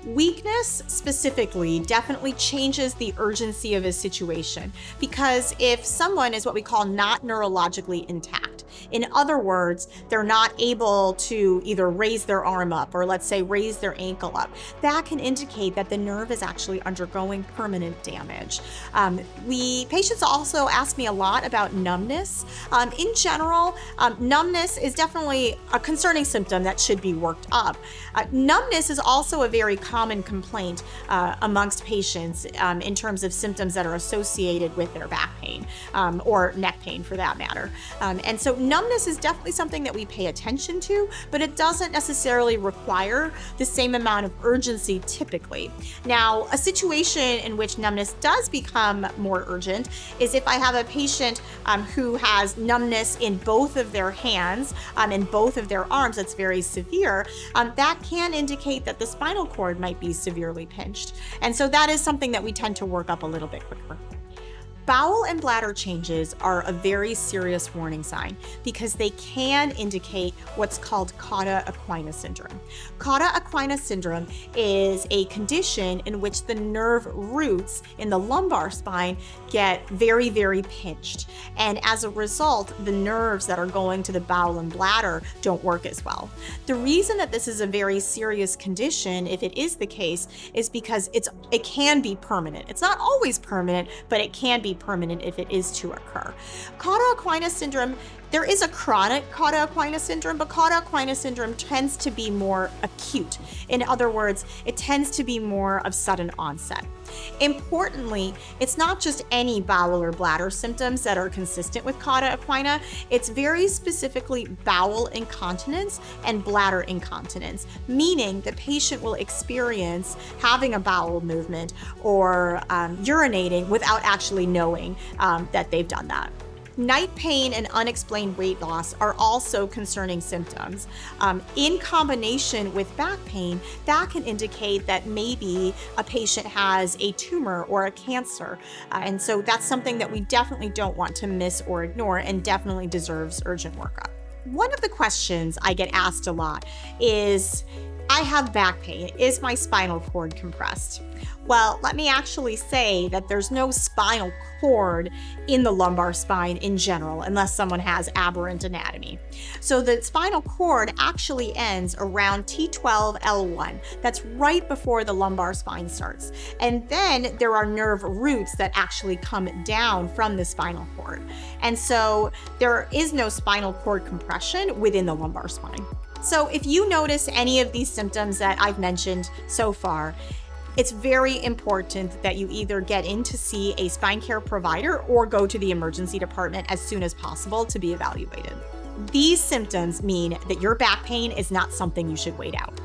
Weakness specifically definitely changes the urgency of a situation, because if someone is what we call not neurologically intact, in other words, they're not able to either raise their arm up or, let's say, raise their ankle up, that can indicate that the nerve is actually undergoing permanent damage. Patients also ask me a lot about numbness. In general, numbness is definitely a concerning symptom that should be worked up. Numbness is also a very common complaint amongst patients in terms of symptoms that are associated with their back pain or neck pain for that matter. And so numbness is definitely something that we pay attention to, but it doesn't necessarily require the same amount of urgency typically. Now, a situation in which numbness does become more urgent is if I have a patient who has numbness in both of their hands and both of their arms that's very severe. That can indicate that the spinal cord might be severely pinched. And so that is something that we tend to work up a little bit quicker. Bowel and bladder changes are a very serious warning sign because they can indicate what's called Cauda Equina syndrome. Cauda Equina syndrome is a condition in which the nerve roots in the lumbar spine get very, very pinched. And as a result, the nerves that are going to the bowel and bladder don't work as well. The reason that this is a very serious condition, if it is the case, is because it can be permanent. It's not always permanent, but it can be permanent if it is to occur. Cauda Equina syndrome, there is a chronic Cauda Equina syndrome, but Cauda Equina syndrome tends to be more acute. In other words, it tends to be more of sudden onset. Importantly, it's not just any bowel or bladder symptoms that are consistent with Cauda Equina. It's very specifically bowel incontinence and bladder incontinence, meaning the patient will experience having a bowel movement or urinating without actually knowing that they've done that. Night pain and unexplained weight loss are also concerning symptoms. In combination with back pain, that can indicate that maybe a patient has a tumor or a cancer. And so that's something that we definitely don't want to miss or ignore and definitely deserves urgent workup. One of the questions I get asked a lot is, I have back pain. Is my spinal cord compressed? Well, let me actually say that there's no spinal cord in the lumbar spine in general, unless someone has aberrant anatomy. So the spinal cord actually ends around T12L1. That's right before the lumbar spine starts. And then there are nerve roots that actually come down from the spinal cord. And so there is no spinal cord compression within the lumbar spine. So if you notice any of these symptoms that I've mentioned so far, it's very important that you either get in to see a spine care provider or go to the emergency department as soon as possible to be evaluated. These symptoms mean that your back pain is not something you should wait out.